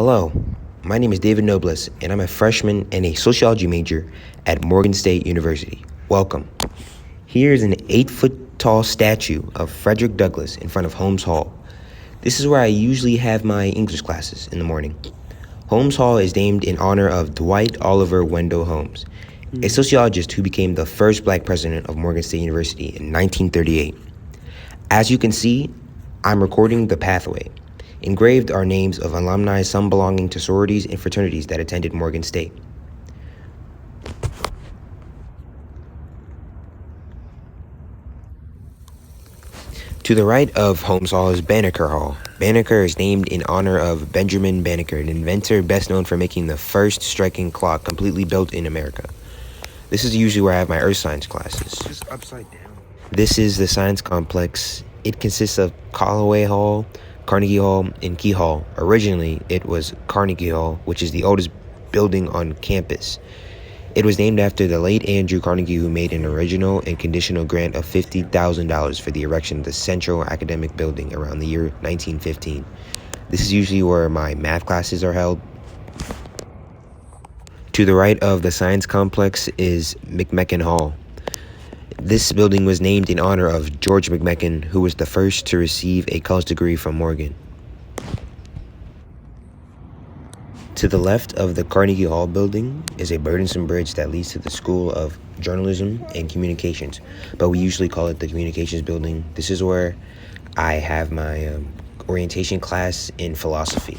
Hello, my name is David Nobles, and I'm a freshman and a sociology major at Morgan State University. Welcome. Here is an 8-foot tall statue of Frederick Douglass in front of Holmes Hall. This is where I usually have my English classes in the morning. Holmes Hall is named in honor of Dwight Oliver Wendell Holmes, a sociologist who became the first black president of Morgan State University in 1938. As you can see, I'm recording the pathway. Engraved are names of alumni, some belonging to sororities and fraternities that attended Morgan State. To the right of Holmes Hall is Banneker Hall. Banneker is named in honor of Benjamin Banneker, an inventor best known for making the first striking clock completely built in America. This is usually where I have my earth science classes. Just upside down. This is the science complex. It consists of Callaway Hall, Carnegie Hall, and Key Hall. Originally, it was Carnegie Hall, which is the oldest building on campus. It was named after the late Andrew Carnegie, who made an original and conditional grant of $50,000 for the erection of the Central Academic Building around the year 1915. This is usually where my math classes are held. To the right of the science complex is McMechen Hall. This building was named in honor of George McMechen, who was the first to receive a college degree from Morgan. To the left of the Carnegie Hall building is a burdensome bridge that leads to the School of Journalism and Communications, but we usually call it the Communications Building. This is where I have my orientation class in philosophy.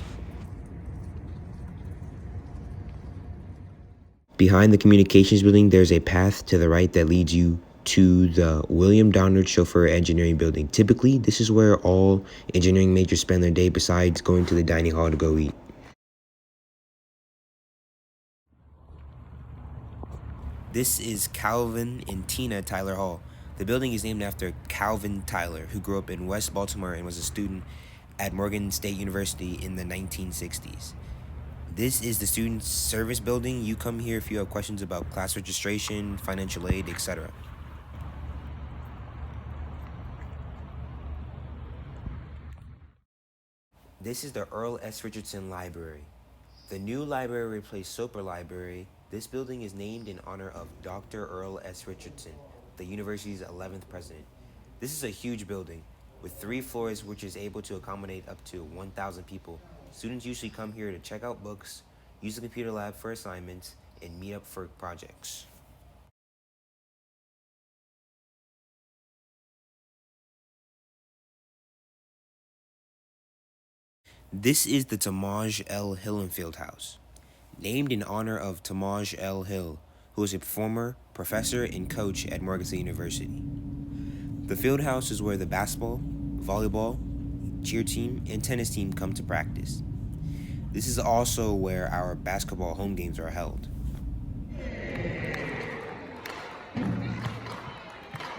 Behind the Communications Building, there's a path to the right that leads you to the William Downard Chauffeur Engineering Building. Typically, this is where all engineering majors spend their day besides going to the dining hall to go eat. This is Calvin and Tina Tyler Hall. The building is named after Calvin Tyler, who grew up in West Baltimore and was a student at Morgan State University in the 1960s. This is the Student Service Building. You come here if you have questions about class registration, financial aid, etc. This is the Earl S. Richardson Library. The new library replaced Soper Library. This building is named in honor of Dr. Earl S. Richardson, the university's 11th president. This is a huge building with 3 floors, which is able to accommodate up to 1,000 people. Students usually come here to check out books, use the computer lab for assignments, and meet up for projects. This is the Tamaj L. Hillenfield House, named in honor of Tamaj L. Hill, who was a former professor and coach at Morgan State University. The field house is where the basketball, volleyball, cheer team, and tennis team come to practice. This is also where our basketball home games are held.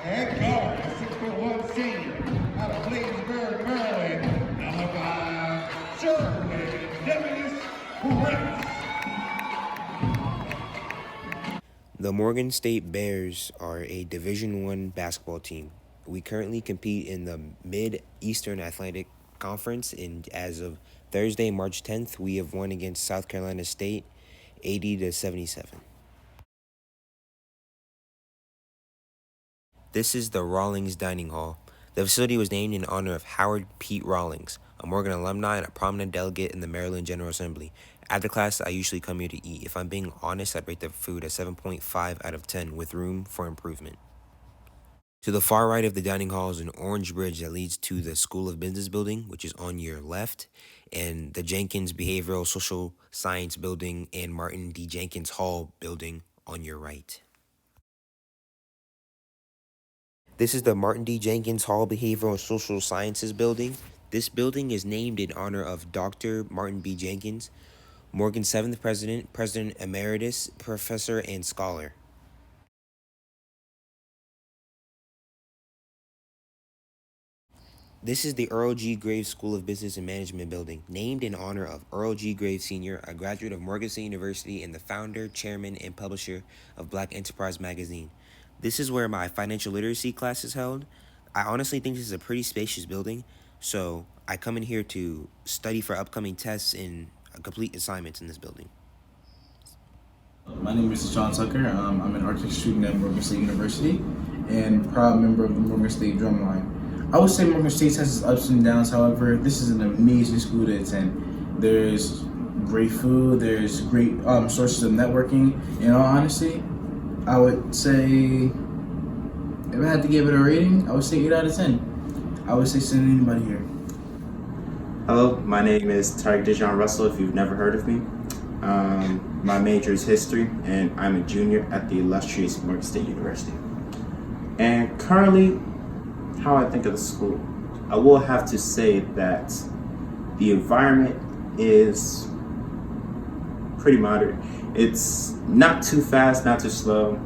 And guard, the 6'1" senior out of Bladensburg, Maryland, number 5, Shirley Dennis Prince. The Morgan State Bears are a Division I basketball team. We currently compete in the Mid-Eastern Athletic Conference, and as of Thursday, March 10th, we have won against South Carolina State 80-77. This is the Rawlings Dining Hall. The facility was named in honor of Howard Pete Rawlings, a Morgan alumni and a prominent delegate in the Maryland General Assembly. After class, I usually come here to eat. If I'm being honest, I'd rate the food a 7.5 out of 10 with room for improvement. To the far right of the dining hall is an orange bridge that leads to the School of Business building, which is on your left, and the Jenkins Behavioral Social Science building and Martin D. Jenkins Hall building on your right. This is the Martin D. Jenkins Hall Behavioral Social Sciences building. This building is named in honor of Dr. Martin B. Jenkins, Morgan's 7th president, president emeritus, professor, and scholar. This is the Earl G. Graves School of Business and Management building, named in honor of Earl G. Graves Sr., a graduate of Morgan State University and the founder, chairman, and publisher of Black Enterprise magazine. This is where my financial literacy class is held. I honestly think this is a pretty spacious building, so I come in here to study for upcoming tests and complete assignments in this building. My name is John Tucker. I'm an architecture student at Morgan State University and proud member of the Morgan State Drumline. I would say Morgan State has its ups and downs, however, this is an amazing school to attend. There's great food, there's great sources of networking. In all honesty, I would say, if I had to give it a rating, I would say 8 out of 10. I would say send anybody here. Hello, my name is Tyreek Dejon Russell, if you've never heard of me. My major is history, and I'm a junior at the illustrious Morgan State University. And currently, how I think of the school, I will have to say that the environment is pretty moderate. It's not too fast, not too slow.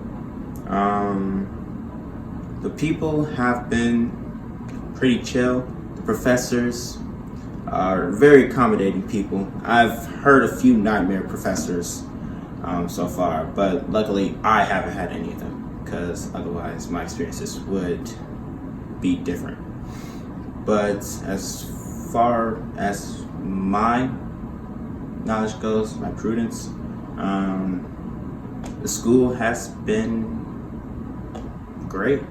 The people have been pretty chill. The professors are very accommodating people. I've heard a few nightmare professors so far, but luckily I haven't had any of them, because otherwise my experiences would be different. But as far as my knowledge goes, my prudence, the school has been great.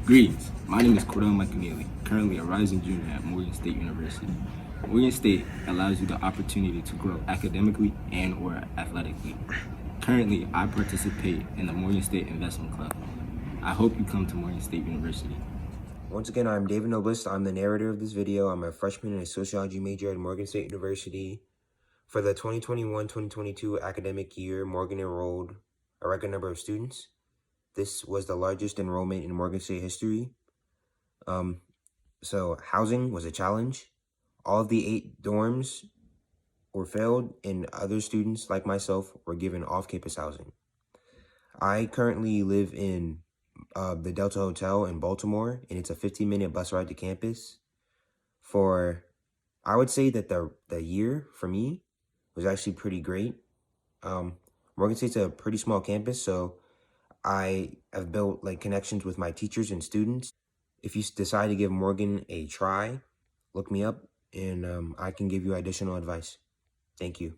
Greetings, my name is Cordell McNeely, currently a rising junior at Morgan State University. Morgan State allows you the opportunity to grow academically and or athletically. Currently, I participate in the Morgan State Investment Club. I hope you come to Morgan State University. Once again, I'm David Nobles. I'm the narrator of this video. I'm a freshman and a sociology major at Morgan State University. For the 2021-2022 academic year, Morgan enrolled a record number of students. This was the largest enrollment in Morgan State history. So housing was a challenge. All of the 8 dorms were filled, and other students like myself were given off-campus housing. I currently live in the Delta Hotel in Baltimore, and it's a 15-minute bus ride to campus. I would say that the year for me was actually pretty great. Morgan State's a pretty small campus, so I have built connections with my teachers and students. If you decide to give Morgan a try, look me up, and I can give you additional advice. Thank you.